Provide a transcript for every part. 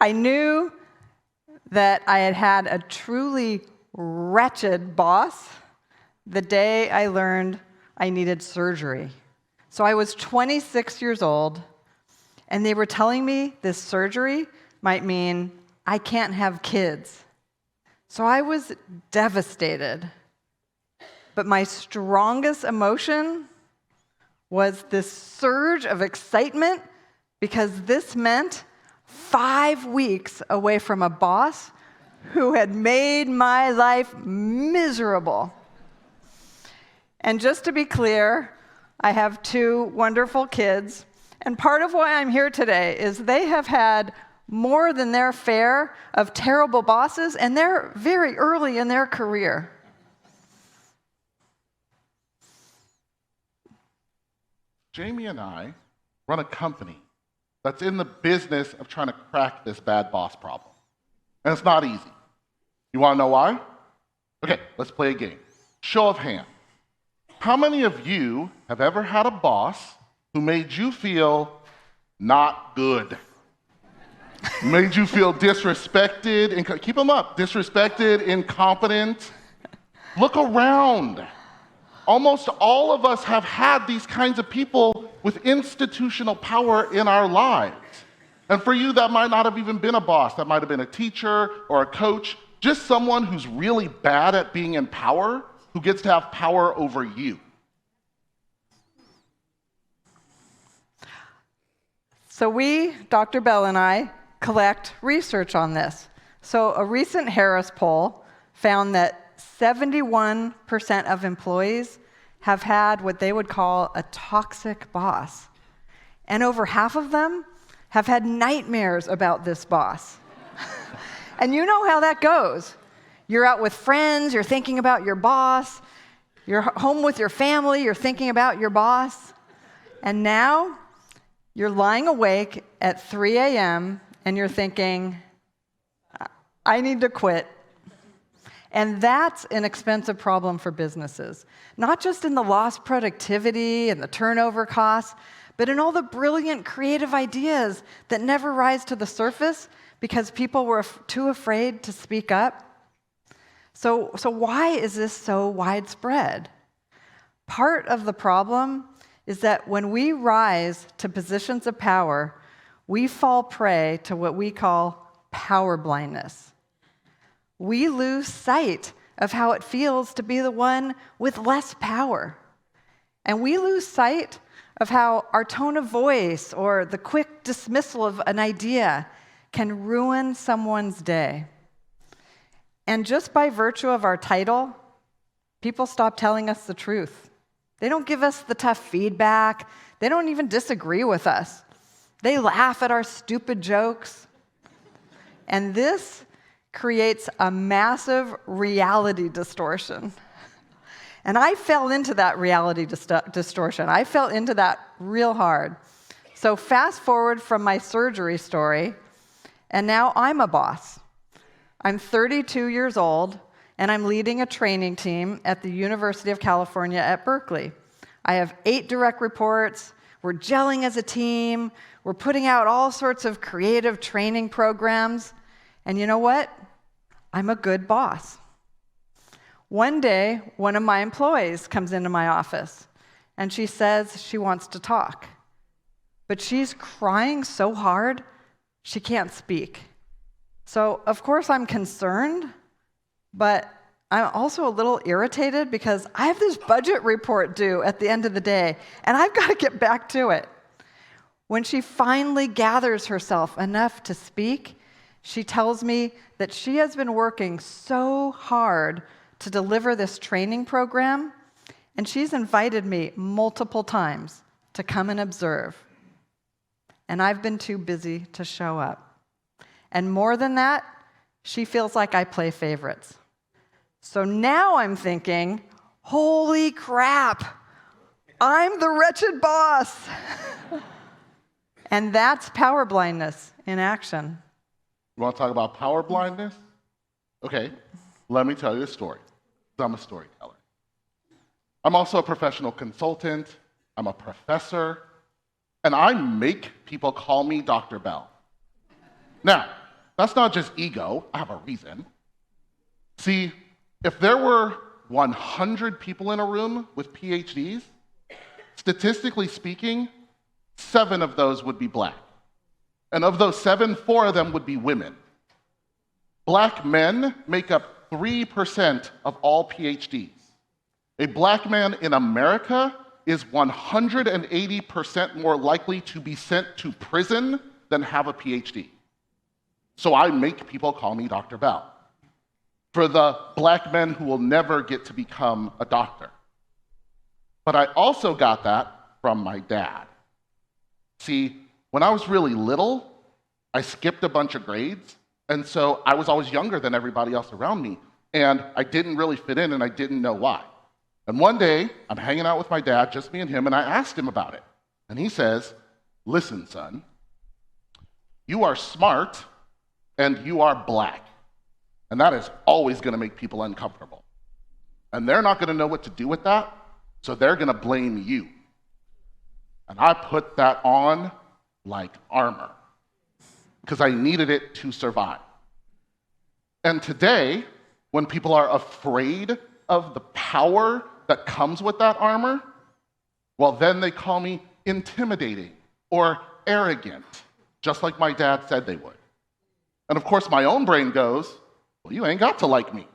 I knew that I had had a truly wretched boss the day I learned I needed surgery. So I was 26 years old, and they were telling me this surgery might mean I can't have kids. So I was devastated. But my strongest emotion was this surge of excitement because this meant 5 weeks away from a boss who had made my life miserable. And just to be clear, I have 2 wonderful kids, and part of why I'm here today is they have had more than their share of terrible bosses, and they're very early in their career. Jamie and I run a company that's in the business of trying to crack this bad boss problem. And it's not easy. You want to know why? Okay, let's play a game. Show of hands. How many of you have ever had a boss who made you feel not good? Made you feel disrespected, keep them up, disrespected, incompetent? Look around. Almost all of us have had these kinds of people with institutional power in our lives. And for you, that might not have even been a boss. That might have been a teacher or a coach, just someone who's really bad at being in power, who gets to have power over you. So we, Dr. Bell and I, collect research on this. So a recent Harris poll found that 71% of employees have had what they would call a toxic boss. And over half of them have had nightmares about this boss. And you know how that goes. You're out with friends, you're thinking about your boss. You're home with your family, you're thinking about your boss. And now you're lying awake at 3 a.m. and you're thinking, I need to quit. And that's an expensive problem for businesses, not just in the lost productivity and the turnover costs, but in all the brilliant creative ideas that never rise to the surface because people were too afraid to speak up. So why is this so widespread? Part of the problem is that when we rise to positions of power, we fall prey to what we call power blindness. We lose sight of how it feels to be the one with less power. And we lose sight of how our tone of voice or the quick dismissal of an idea can ruin someone's day. And just by virtue of our title, people stop telling us the truth. They don't give us the tough feedback. They don't even disagree with us. They laugh at our stupid jokes. And this creates a massive reality distortion. And I fell into that reality distortion. I fell into that real hard. So fast forward from my surgery story, and now I'm a boss. I'm 32 years old, and I'm leading a training team at the University of California at Berkeley. I have 8 direct reports. We're gelling as a team. We're putting out all sorts of creative training programs. And you know what? I'm a good boss. One day, one of my employees comes into my office, and she says she wants to talk. But she's crying so hard, she can't speak. So, of course, I'm concerned, but I'm also a little irritated because I have this budget report due at the end of the day, and I've got to get back to it. When she finally gathers herself enough to speak, she tells me that she has been working so hard to deliver this training program, and she's invited me multiple times to come and observe. And I've been too busy to show up. And more than that, she feels like I play favorites. So now I'm thinking, holy crap, I'm the wretched boss. And that's power blindness in action. You want to talk about power blindness? Okay, let me tell you a story. I'm a storyteller. I'm also a professional consultant. I'm a professor. And I make people call me Dr. Bell. Now, that's not just ego. I have a reason. See, if there were 100 people in a room with PhDs, statistically speaking, 7 of those would be black. And of those 7, 4 of them would be women. Black men make up 3% of all PhDs. A black man in America is 180% more likely to be sent to prison than have a PhD. So I make people call me Dr. Bell. For the black men who will never get to become a doctor. But I also got that from my dad. See, when I was really little, I skipped a bunch of grades, and so I was always younger than everybody else around me, and I didn't really fit in, and I didn't know why. And one day, I'm hanging out with my dad, just me and him, and I asked him about it. And he says, "Listen, son, you are smart, and you are black, and that is always going to make people uncomfortable. And they're not going to know what to do with that, so they're going to blame you." And I put that on like armor, because I needed it to survive. And today, when people are afraid of the power that comes with that armor, well, then they call me intimidating or arrogant, just like my dad said they would. And of course, my own brain goes, well, you ain't got to like me.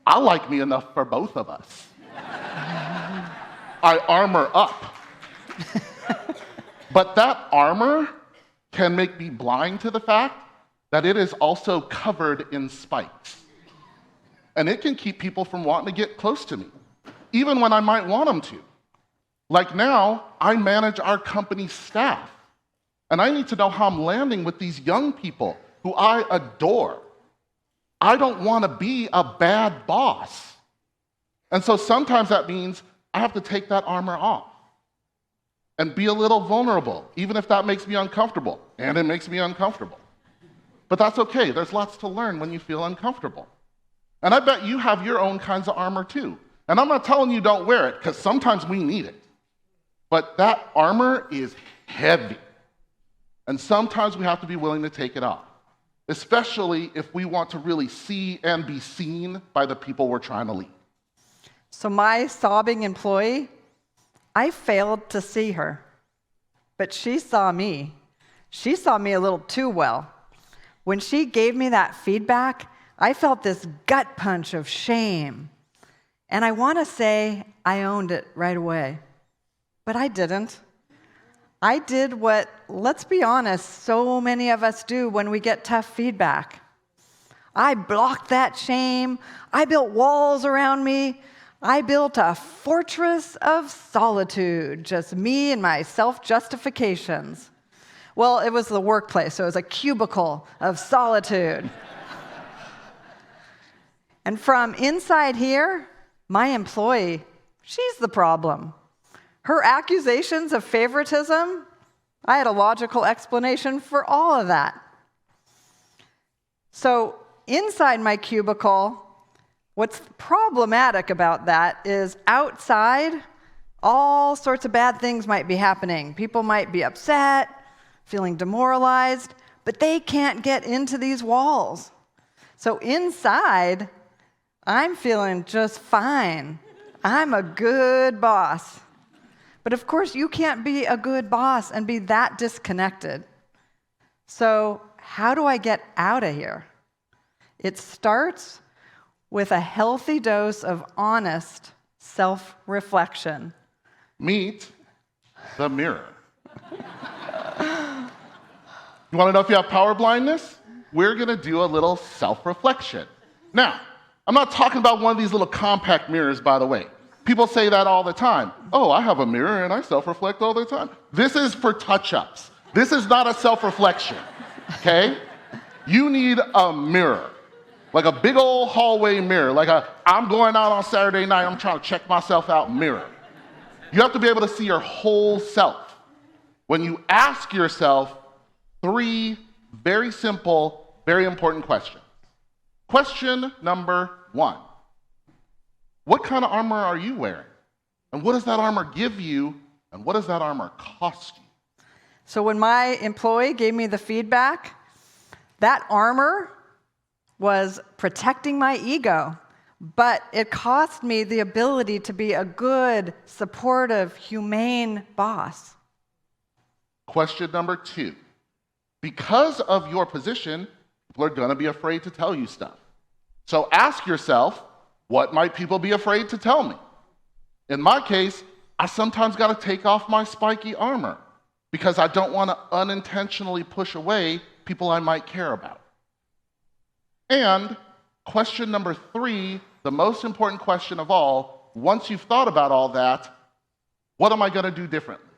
I like me enough for both of us. I armor up. But that armor can make me blind to the fact that it is also covered in spikes. And it can keep people from wanting to get close to me, even when I might want them to. Like now, I manage our company's staff, and I need to know how I'm landing with these young people who I adore. I don't want to be a bad boss. And so sometimes that means I have to take that armor off and be a little vulnerable, even if that makes me uncomfortable. And it makes me uncomfortable. But that's okay. There's lots to learn when you feel uncomfortable. And I bet you have your own kinds of armor too. And I'm not telling you don't wear it, because sometimes we need it. But that armor is heavy. And sometimes we have to be willing to take it off, especially if we want to really see and be seen by the people we're trying to lead. So my sobbing employee, I failed to see her, but she saw me. She saw me a little too well. When she gave me that feedback, I felt this gut punch of shame. And I want to say I owned it right away, but I didn't. I did what, let's be honest, so many of us do when we get tough feedback. I blocked that shame. I built walls around me. I built a fortress of solitude, just me and my self-justifications. Well, it was the workplace, so it was a cubicle of solitude. And from inside here, my employee, she's the problem. Her accusations of favoritism, I had a logical explanation for all of that. So inside my cubicle, what's problematic about that is outside, all sorts of bad things might be happening. People might be upset, feeling demoralized, but they can't get into these walls. So inside, I'm feeling just fine. I'm a good boss. But of course, you can't be a good boss and be that disconnected. So how do I get out of here? It starts with a healthy dose of honest self-reflection. Meet the mirror. You want to know if you have power blindness? We're going to do a little self-reflection. Now, I'm not talking about one of these little compact mirrors, by the way. People say that all the time. Oh, I have a mirror and I self-reflect all the time. This is for touch-ups. This is not a self-reflection, okay? You need a mirror, like a big old hallway mirror, like I'm going out on Saturday night, I'm trying to check myself out mirror. You have to be able to see your whole self. When you ask yourself 3 very simple, very important questions. Question number 1. What kind of armor are you wearing? And what does that armor give you? And what does that armor cost you? So when my employee gave me the feedback, that armor was protecting my ego, but it cost me the ability to be a good, supportive, humane boss. Question number 2. Because of your position, people are going to be afraid to tell you stuff. So ask yourself, what might people be afraid to tell me? In my case, I sometimes got to take off my spiky armor because I don't want to unintentionally push away people I might care about. And question number 3, the most important question of all, once you've thought about all that, what am I going to do differently?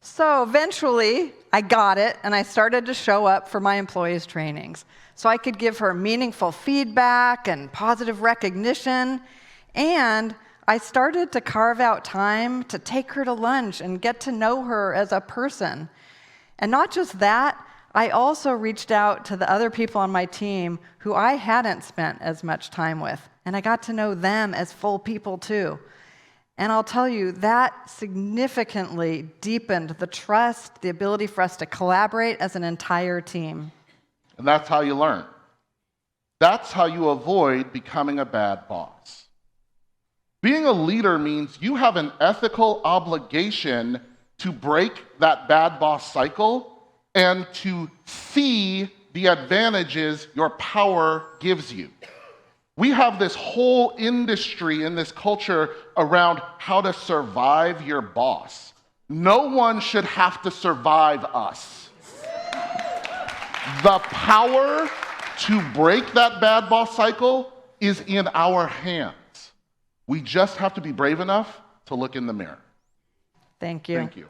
So eventually, I got it, and I started to show up for my employees' trainings so I could give her meaningful feedback and positive recognition, and I started to carve out time to take her to lunch and get to know her as a person. And not just that, I also reached out to the other people on my team who I hadn't spent as much time with, and I got to know them as full people too. And I'll tell you, that significantly deepened the trust, the ability for us to collaborate as an entire team. And that's how you learn. That's how you avoid becoming a bad boss. Being a leader means you have an ethical obligation to break that bad boss cycle and to see the advantages your power gives you. We have this whole industry in this culture around how to survive your boss. No one should have to survive us. The power to break that bad boss cycle is in our hands. We just have to be brave enough to look in the mirror. Thank you. Thank you.